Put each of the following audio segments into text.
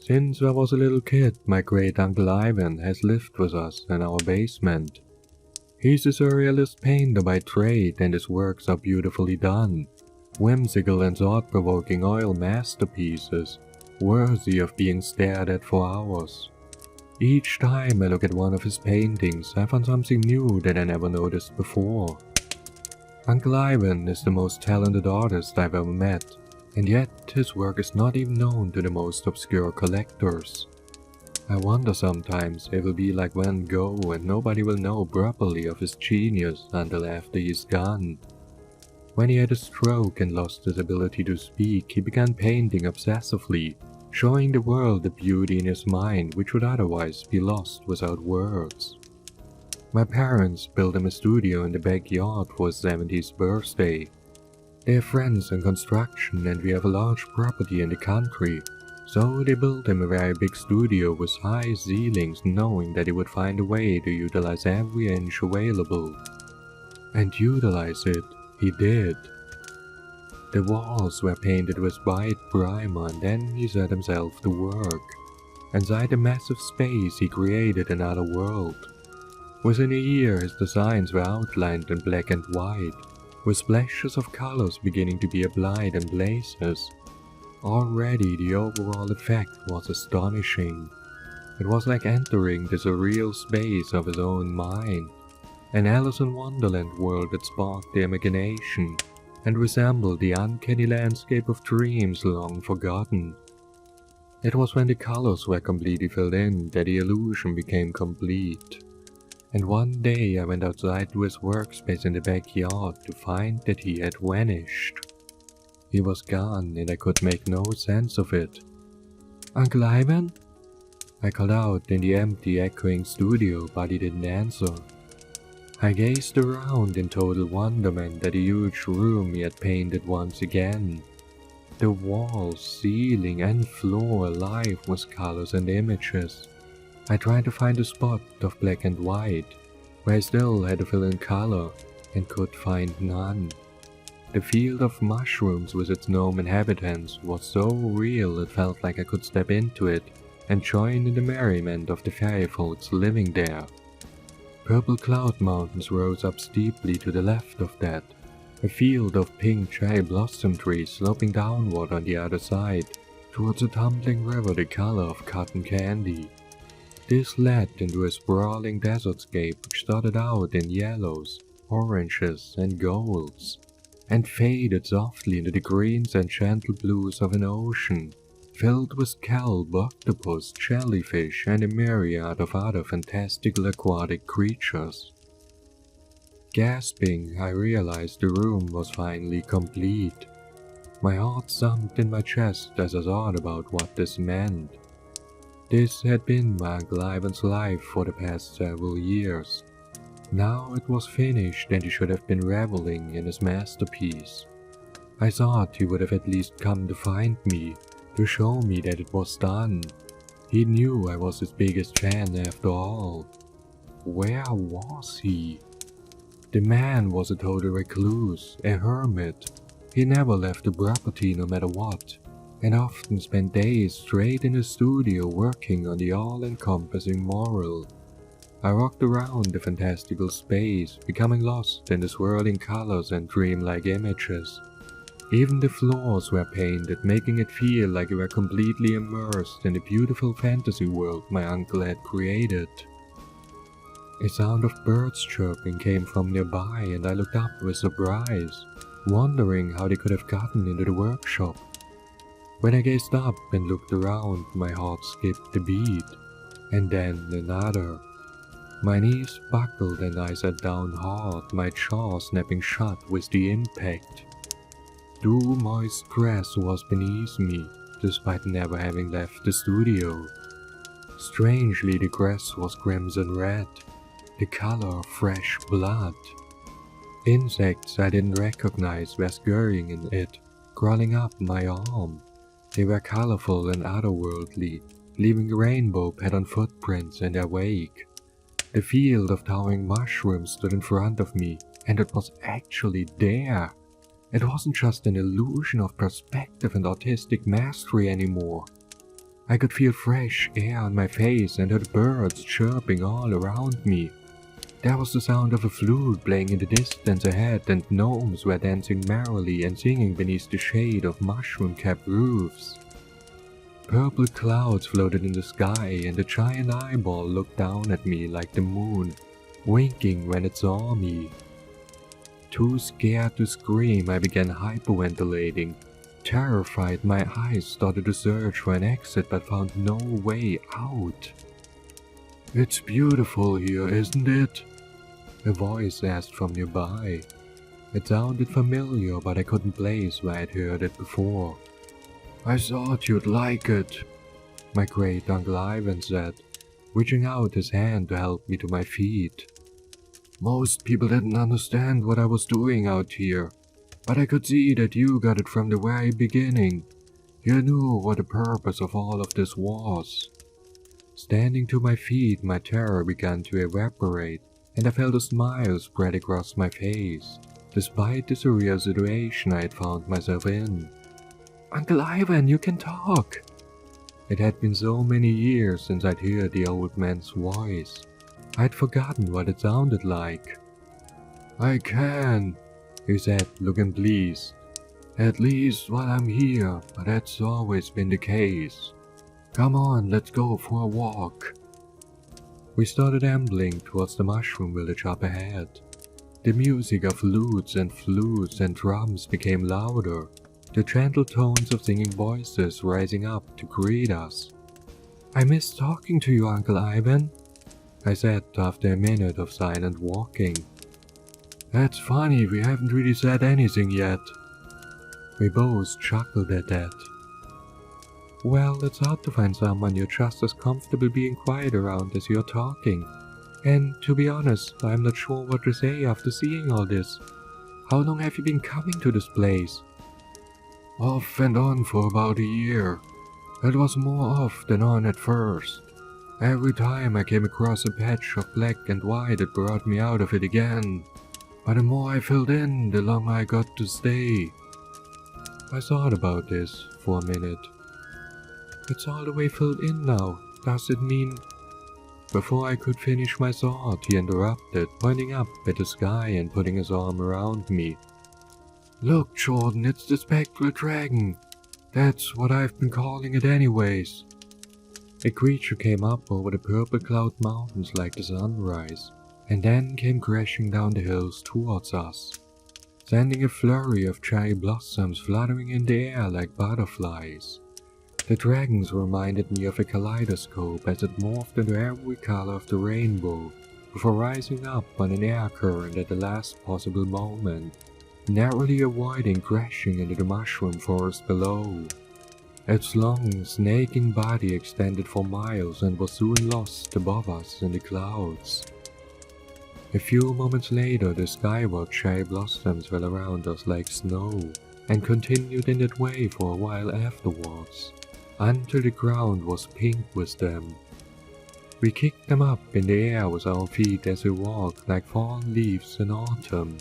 Since I was a little kid, my great-uncle Ivan has lived with us in our basement. He's a surrealist painter by trade and his works are beautifully done, whimsical and thought-provoking oil masterpieces, worthy of being stared at for hours. Each time I look at one of his paintings, I find something new that I never noticed before. Uncle Ivan is the most talented artist I've ever met, and yet his work is not even known to the most obscure collectors. I wonder sometimes it will be like Van Gogh and nobody will know properly of his genius until after he's gone. When he had a stroke and lost his ability to speak, he began painting obsessively, showing the world the beauty in his mind which would otherwise be lost without words. My parents built him a studio in the backyard for his 70th birthday. They are friends in construction and we have a large property in the country, so they built him a very big studio with high ceilings knowing that he would find a way to utilize every inch available. And utilize it, he did. The walls were painted with white primer and then he set himself to work. Inside the massive space he created another world. Within a year his designs were outlined in black and white, with splashes of colors beginning to be applied in places. Already the overall effect was astonishing. It was like entering the surreal space of his own mind, an Alice in Wonderland world that sparked the imagination and resembled the uncanny landscape of dreams long forgotten. It was when the colors were completely filled in that the illusion became complete. And one day I went outside to his workspace in the backyard to find that he had vanished. He was gone and I could make no sense of it. "Uncle Ivan?" I called out in the empty echoing studio, but he didn't answer. I gazed around in total wonderment at the huge room he had painted once again. The walls, ceiling and floor alive with colors and images. I tried to find a spot of black and white, where I still had to fill in color, and could find none. The field of mushrooms with its gnome inhabitants was so real it felt like I could step into it and join in the merriment of the fairy folks living there. Purple cloud mountains rose up steeply to the left of that, a field of pink cherry blossom trees sloping downward on the other side, towards a tumbling river the color of cotton candy. This led into a sprawling desertscape which started out in yellows, oranges and golds, and faded softly into the greens and gentle blues of an ocean, filled with kelp, octopus, jellyfish and a myriad of other fantastical aquatic creatures. Gasping, I realized the room was finally complete. My heart sunk in my chest as I thought about what this meant. This had been my Uncle Ivan's life for the past several years. Now it was finished and he should have been reveling in his masterpiece. I thought he would have at least come to find me, to show me that it was done. He knew I was his biggest fan after all. Where was he? The man was a total recluse, a hermit. He never left the property no matter what, and often spent days straight in his studio working on the all-encompassing moral. I walked around the fantastical space, becoming lost in the swirling colors and dreamlike images. Even the floors were painted, making it feel like we were completely immersed in the beautiful fantasy world my uncle had created. A sound of birds chirping came from nearby and I looked up with surprise, wondering how they could have gotten into the workshop. When I gazed up and looked around, my heart skipped a beat, and then another. My knees buckled and I sat down hard, my jaw snapping shut with the impact. Dew moist grass was beneath me, despite never having left the studio. Strangely, the grass was crimson red, the color of fresh blood. Insects I didn't recognize were scurrying in it, crawling up my arm. They were colorful and otherworldly, leaving rainbow pattern footprints in their wake. The field of towering mushrooms stood in front of me, and it was actually there. It wasn't just an illusion of perspective and artistic mastery anymore. I could feel fresh air on my face and heard birds chirping all around me. There was the sound of a flute playing in the distance ahead, and gnomes were dancing merrily and singing beneath the shade of mushroom-capped roofs. Purple clouds floated in the sky, and a giant eyeball looked down at me like the moon, winking when it saw me. Too scared to scream, I began hyperventilating. Terrified, my eyes started to search for an exit but found no way out. "It's beautiful here, isn't it?" a voice asked from nearby. It sounded familiar, but I couldn't place where I'd heard it before. "I thought you'd like it," my great Uncle Ivan said, reaching out his hand to help me to my feet. "Most people didn't understand what I was doing out here, but I could see that you got it from the very beginning. You knew what the purpose of all of this was." Standing to my feet, my terror began to evaporate, and I felt a smile spread across my face, despite the surreal situation I had found myself in. "Uncle Ivan, you can talk!" It had been so many years since I'd heard the old man's voice. I'd forgotten what it sounded like. "I can," he said, looking pleased. "At least while I'm here, but that's always been the case. Come on, let's go for a walk." We started ambling towards the mushroom village up ahead. The music of lutes and flutes and drums became louder, the gentle tones of singing voices rising up to greet us. "I miss talking to you, Uncle Ivan," I said after a minute of silent walking. "That's funny, we haven't really said anything yet." We both chuckled at that. "Well, it's hard to find someone you're just as comfortable being quiet around as you're talking. And to be honest, I'm not sure what to say after seeing all this. How long have you been coming to this place?" "Off and on for about a year. It was more off than on at first. Every time I came across a patch of black and white, it brought me out of it again. But the more I filled in, the longer I got to stay." I thought about this for a minute. "It's all the way filled in now. Does it mean—" Before I could finish my thought, he interrupted, pointing up at the sky and putting his arm around me. "Look, Jordan, it's the spectral dragon. That's what I've been calling it anyways." A creature came up over the purple cloud mountains like the sunrise, and then came crashing down the hills towards us, sending a flurry of cherry blossoms fluttering in the air like butterflies. The dragons reminded me of a kaleidoscope as it morphed into every color of the rainbow, before rising up on an air current at the last possible moment, narrowly avoiding crashing into the mushroom forest below. Its long, snaking body extended for miles and was soon lost above us in the clouds. A few moments later, the skyward cherry blossoms fell around us like snow, and continued in that way for a while afterwards, until the ground was pink with them. We kicked them up in the air with our feet as we walked like fallen leaves in autumn.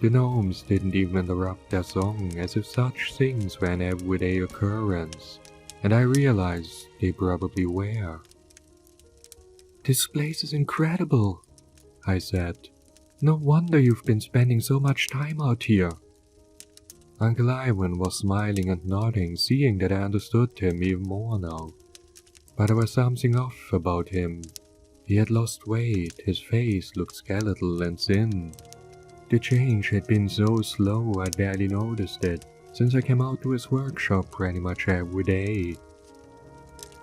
The gnomes didn't even interrupt their song, as if such things were an everyday occurrence, and I realized they probably were. "This place is incredible," I said. "No wonder you've been spending so much time out here." Uncle Ivan was smiling and nodding, seeing that I understood him even more now. But there was something off about him. He had lost weight, his face looked skeletal and thin. The change had been so slow I'd barely noticed it, since I came out to his workshop pretty much every day.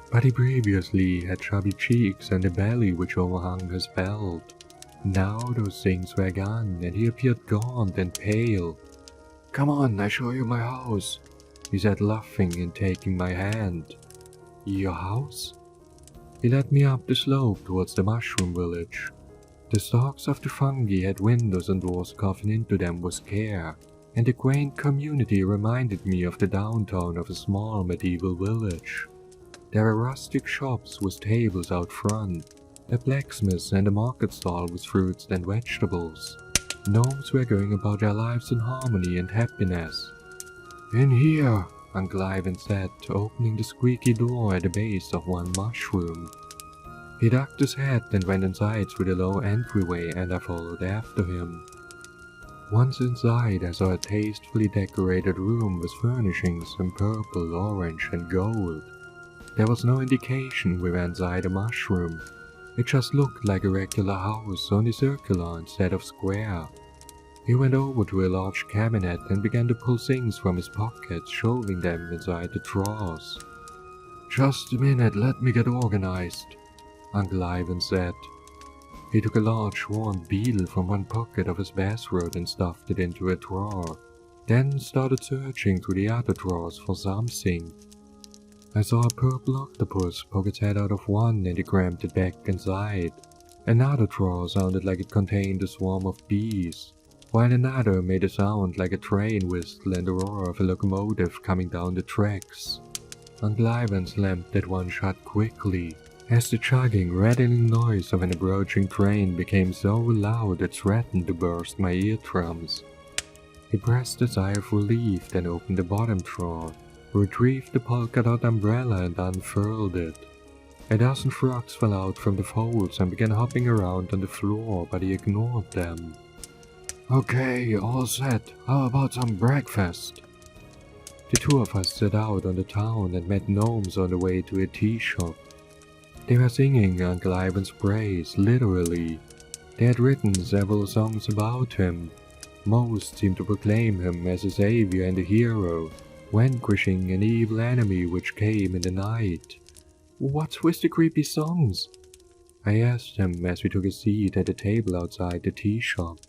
But he previously had chubby cheeks and a belly which overhung his belt. Now those things were gone, and he appeared gaunt and pale. "Come on, I'll show you my house," he said, laughing and taking my hand. "Your house?" He led me up the slope towards the mushroom village. The stalks of the fungi had windows and doors carved into them with care, and the quaint community reminded me of the downtown of a small medieval village. There were rustic shops with tables out front, a blacksmith and a market stall with fruits and vegetables. Gnomes were going about their lives in harmony and happiness. "In here," Uncle Ivan said, opening the squeaky door at the base of one mushroom. He ducked his head and went inside through the low entryway, and I followed after him. Once inside, I saw a tastefully decorated room with furnishings in purple, orange, and gold. There was no indication we were inside a mushroom. It just looked like a regular house, only circular instead of square. He went over to a large cabinet and began to pull things from his pockets, shoving them inside the drawers. "Just a minute, let me get organized," Uncle Ivan said. He took a large worn beetle from one pocket of his bathrobe and stuffed it into a drawer, then started searching through the other drawers for something. I saw a purple octopus poke its head out of one and he crammed it back inside. Another drawer sounded like it contained a swarm of bees, while another made a sound like a train whistle and the roar of a locomotive coming down the tracks. Uncle Ivan slammed that one shut quickly, as the chugging, rattling noise of an approaching train became so loud it threatened to burst my eardrums. He pressed a sigh of relief, then opened the bottom drawer, retrieved the polka dot umbrella and unfurled it. A dozen frogs fell out from the folds and began hopping around on the floor, but he ignored them. "Okay, all set. How about some breakfast?" The two of us set out on the town and met gnomes on the way to a tea shop. They were singing Uncle Ivan's praise, literally. They had written several songs about him. Most seemed to proclaim him as a savior and a hero, vanquishing an evil enemy which came in the night. "What's with the creepy songs?" I asked him as we took a seat at a table outside the tea shop.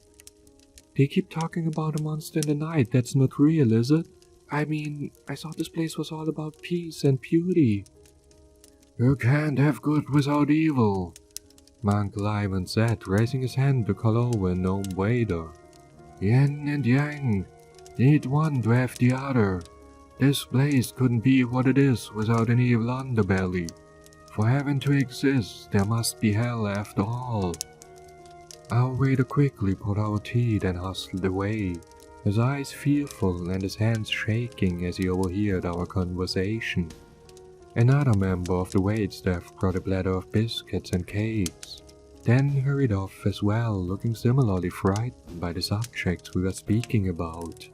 "They keep talking about a monster in the night. That's not real, is it? I mean, I thought this place was all about peace and beauty." "You can't have good without evil," my Uncle Ivan said, raising his hand to call over a gnome waiter. "Yin and yang. Need one to have the other. This place couldn't be what it is without an evil underbelly. For heaven to exist, there must be hell after all." Our waiter quickly poured our tea, then hustled away, his eyes fearful and his hands shaking as he overheard our conversation. Another member of the waitstaff brought a platter of biscuits and cakes, then hurried off as well, looking similarly frightened by the subjects we were speaking about.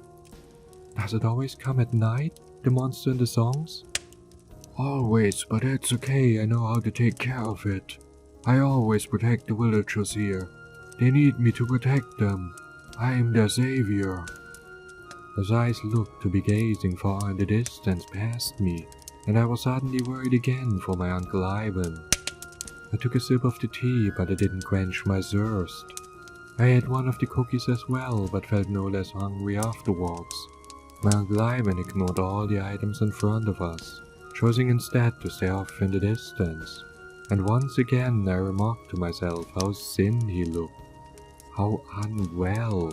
"Does it always come at night, the monster in the songs?" "Always, but it's okay, I know how to take care of it. I always protect the villagers here. They need me to protect them. I am their savior." His eyes looked to be gazing far in the distance past me, and I was suddenly worried again for my Uncle Ivan. I took a sip of the tea, but it didn't quench my thirst. I ate one of the cookies as well, but felt no less hungry afterwards. My Uncle Ivan ignored all the items in front of us, choosing instead to stay off in the distance. And once again I remarked to myself how thin he looked, how unwell.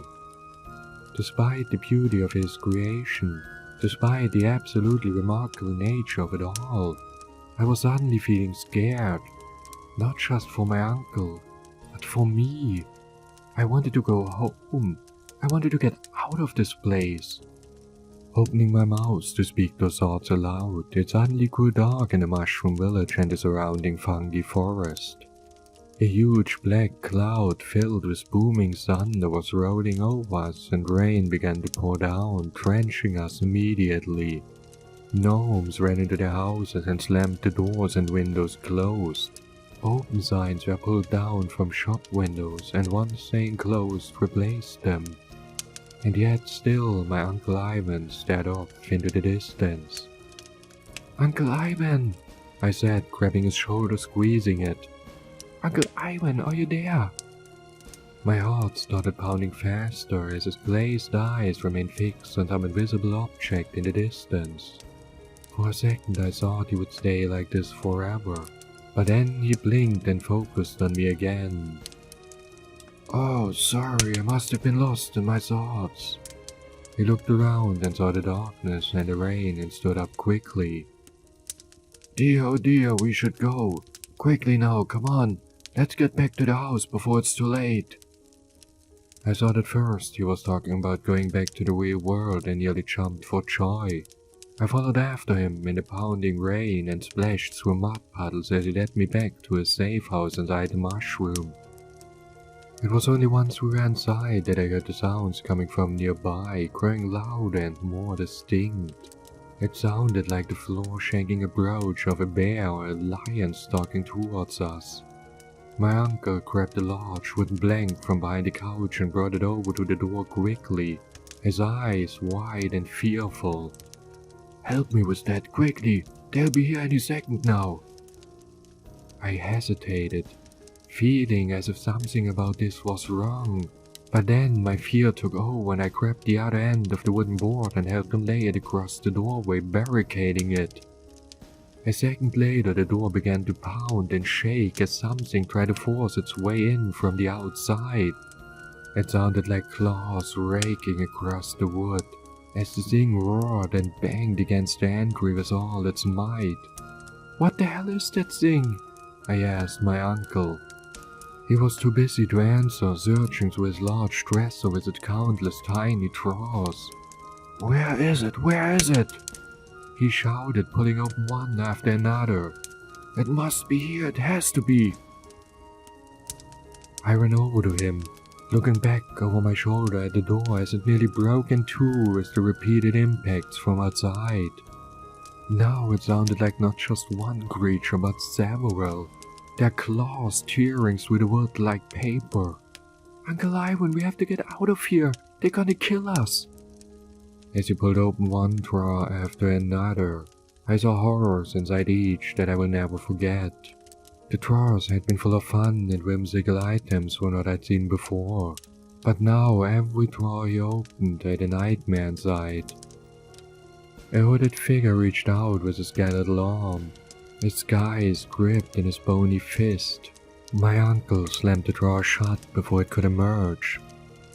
Despite the beauty of his creation, despite the absolutely remarkable nature of it all, I was suddenly feeling scared. Not just for my uncle, but for me. I wanted to go home. I wanted to get out of this place. Opening my mouth to speak those thoughts aloud, it suddenly grew dark in the mushroom village and the surrounding fungi forest. A huge black cloud filled with booming thunder was rolling over us, and rain began to pour down, drenching us immediately. Gnomes ran into their houses and slammed the doors and windows closed. Open signs were pulled down from shop windows, and ones saying closed replaced them. And yet still my Uncle Ivan stared off into the distance. "Uncle Ivan," I said, grabbing his shoulder, squeezing it. "Uncle Ivan, are you there?" My heart started pounding faster as his glazed eyes remained fixed on some invisible object in the distance. For a second I thought he would stay like this forever, but then he blinked and focused on me again. "Oh, sorry, I must have been lost in my thoughts." He looked around and saw the darkness and the rain and stood up quickly. "Dear, oh dear, we should go. Quickly now, come on. Let's get back to the house before it's too late." I thought at first he was talking about going back to the real world and nearly jumped for joy. I followed after him in the pounding rain and splashed through mud puddles as he led me back to his safe house inside the mushroom. It was only once we were inside that I heard the sounds coming from nearby, growing louder and more distinct. It sounded like the floor shaking approach of a bear or a lion stalking towards us. My uncle grabbed a large wooden plank from behind the couch and brought it over to the door quickly, his eyes wide and fearful. "Help me with that, quickly! They'll be here any second now!" I hesitated, feeling as if something about this was wrong. But then my fear took over and I grabbed the other end of the wooden board and helped him lay it across the doorway, barricading it. A second later, the door began to pound and shake as something tried to force its way in from the outside. It sounded like claws raking across the wood, as the thing roared and banged against the entry with all its might. "What the hell is that thing?" I asked my uncle. He was too busy to answer, searching through his large dresser with its countless tiny drawers. "Where is it? Where is it?" he shouted, pulling open one after another. "It must be here, it has to be." I ran over to him, looking back over my shoulder at the door as it nearly broke in two with the repeated impacts from outside. Now it sounded like not just one creature but several, their claws tearing through the wood like paper. "Uncle Ivan, we have to get out of here, they're gonna kill us." As he pulled open one drawer after another, I saw horrors inside each that I will never forget. The drawers had been full of fun and whimsical items from what I'd seen before, but now every drawer he opened had a nightmare inside. A hooded figure reached out with a skeletal arm, his guise gripped in his bony fist. My uncle slammed the drawer shut before it could emerge.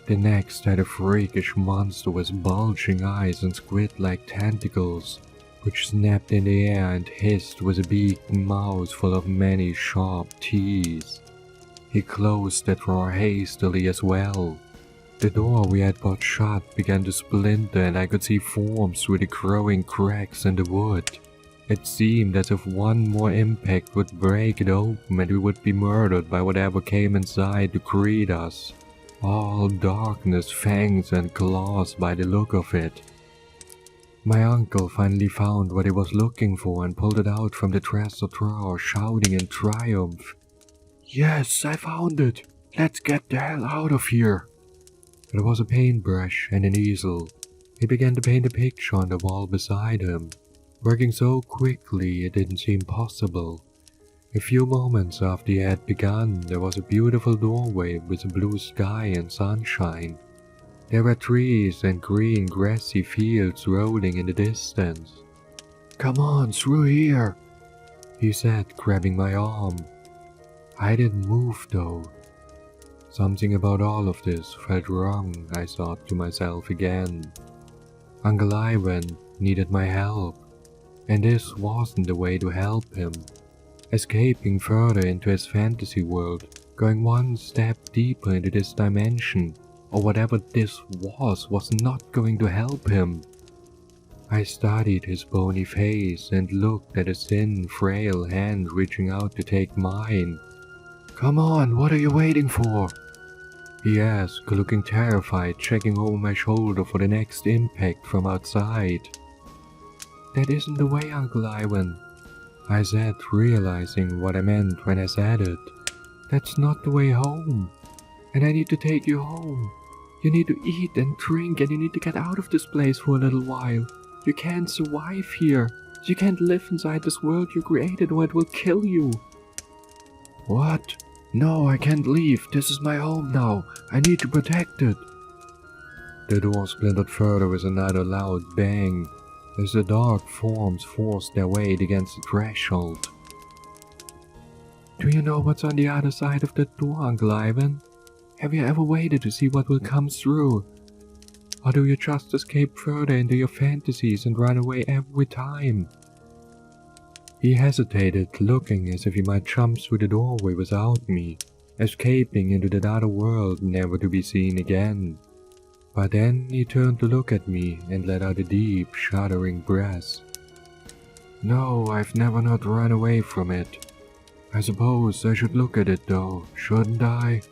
The next had a freakish monster with bulging eyes and squid-like tentacles, which snapped in the air and hissed with a beaked mouth full of many sharp teeth. He closed the drawer hastily as well. The door we had bought shut began to splinter and I could see forms through the growing cracks in the wood. It seemed as if one more impact would break it open and we would be murdered by whatever came inside to greet us. All darkness, fangs and claws by the look of it. My uncle finally found what he was looking for and pulled it out from the dresser drawer, shouting in triumph. "Yes, I found it! Let's get the hell out of here!" It was a paintbrush and an easel. He began to paint a picture on the wall beside him, working so quickly it didn't seem possible. A few moments after he had begun, there was a beautiful doorway with a blue sky and sunshine. There were trees and green grassy fields rolling in the distance. "Come on, through here," he said, grabbing my arm. I didn't move though. Something about all of this felt wrong, I thought to myself again. Uncle Ivan needed my help, and this wasn't the way to help him. Escaping further into his fantasy world, going one step deeper into this dimension, or whatever this was not going to help him. I studied his bony face and looked at his thin, frail hand reaching out to take mine. "Come on, what are you waiting for?" he asked, looking terrified, checking over my shoulder for the next impact from outside. "That isn't the way, Uncle Ivan," I said, realizing what I meant when I said it. "That's not the way home, and I need to take you home. You need to eat and drink and you need to get out of this place for a little while. You can't survive here. You can't live inside this world you created or it will kill you." "What? No, I can't leave. This is my home now. I need to protect it." The door splintered further with another loud bang, as the dark forms forced their weight against the threshold. "Do you know what's on the other side of that door, Uncle Ivan? Have you ever waited to see what will come through? Or do you just escape further into your fantasies and run away every time?" He hesitated, looking as if he might jump through the doorway without me, escaping into that other world never to be seen again. But then he turned to look at me and let out a deep, shuddering breath. No, I've never not run away from it. I suppose I should look at it though, shouldn't I?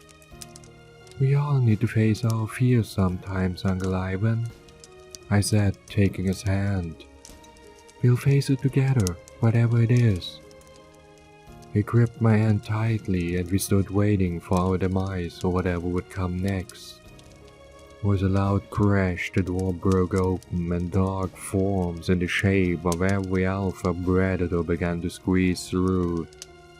We all need to face our fears sometimes, Uncle Ivan, I said, taking his hand. We'll face it together, whatever it is. He gripped my hand tightly and we stood waiting for our demise or whatever would come next. With a loud crash, the door broke open and dark forms in the shape of every alpha predator began to squeeze through,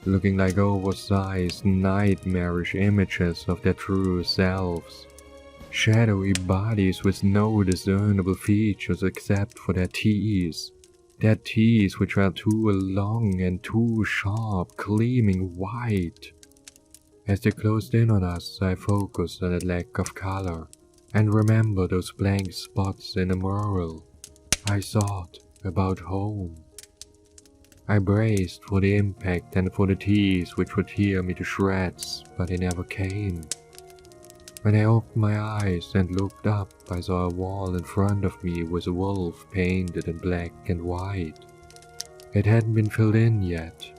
looking like oversized, nightmarish images of their true selves. Shadowy bodies with no discernible features except for their teeth. Their teeth which were too long and too sharp, gleaming white. As they closed in on us, I focused on the lack of color, and remembered those blank spots in the mural. I thought about home. I braced for the impact and for the teeth which would tear me to shreds, but they never came. When I opened my eyes and looked up, I saw a wall in front of me with a wolf painted in black and white. It hadn't been filled in yet.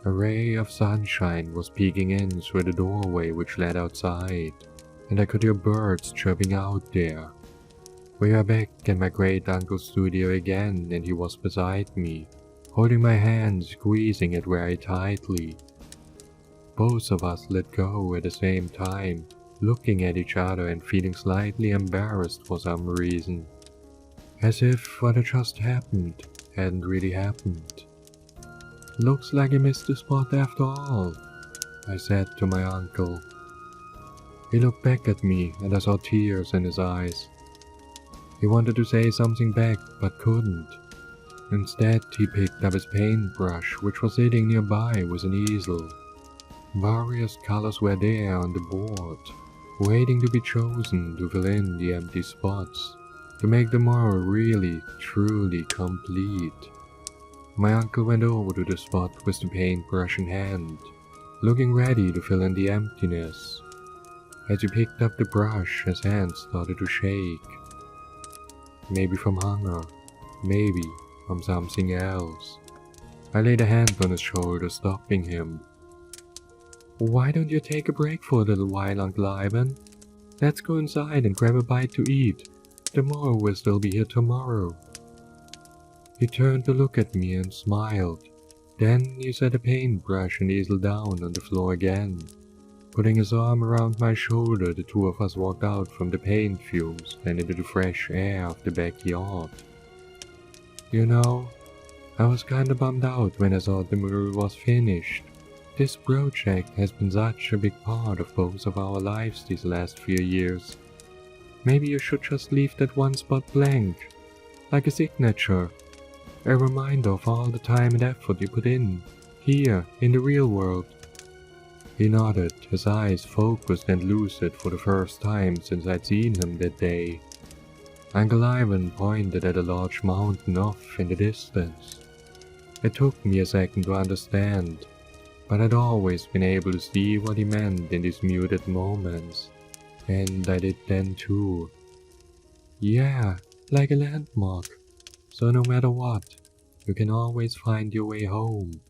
A ray of sunshine was peeking in through the doorway which led outside, and I could hear birds chirping out there. We were back in my great-uncle's studio again, and he was beside me, holding my hand, squeezing it very tightly. Both of us let go at the same time, looking at each other and feeling slightly embarrassed for some reason. As if what had just happened hadn't really happened. Looks like he missed the spot after all, I said to my uncle. He looked back at me and I saw tears in his eyes. He wanted to say something back but couldn't. Instead, he picked up his paintbrush, which was sitting nearby with an easel. Various colors were there on the board, waiting to be chosen to fill in the empty spots, to make the mural really, truly complete. My uncle went over to the spot with the paintbrush in hand, looking ready to fill in the emptiness. As he picked up the brush, his hand started to shake. Maybe from hunger, maybe from something else. I laid a hand on his shoulder, stopping him. Why don't you take a break for a little while, Uncle Ivan? Let's go inside and grab a bite to eat. The mural will still be here tomorrow. He turned to look at me and smiled. Then he set the paintbrush and easel down on the floor again. Putting his arm around my shoulder, the two of us walked out from the paint fumes and into the fresh air of the backyard. You know, I was kinda bummed out when I thought the mural was finished. This project has been such a big part of both of our lives these last few years. Maybe you should just leave that one spot blank, like a signature. A reminder of all the time and effort you put in, here, in the real world. He nodded, his eyes focused and lucid for the first time since I'd seen him that day. Uncle Ivan pointed at a large mountain off in the distance. It took me a second to understand, but I'd always been able to see what he meant in these muted moments, and I did then too. Yeah, like a landmark, so no matter what, you can always find your way home.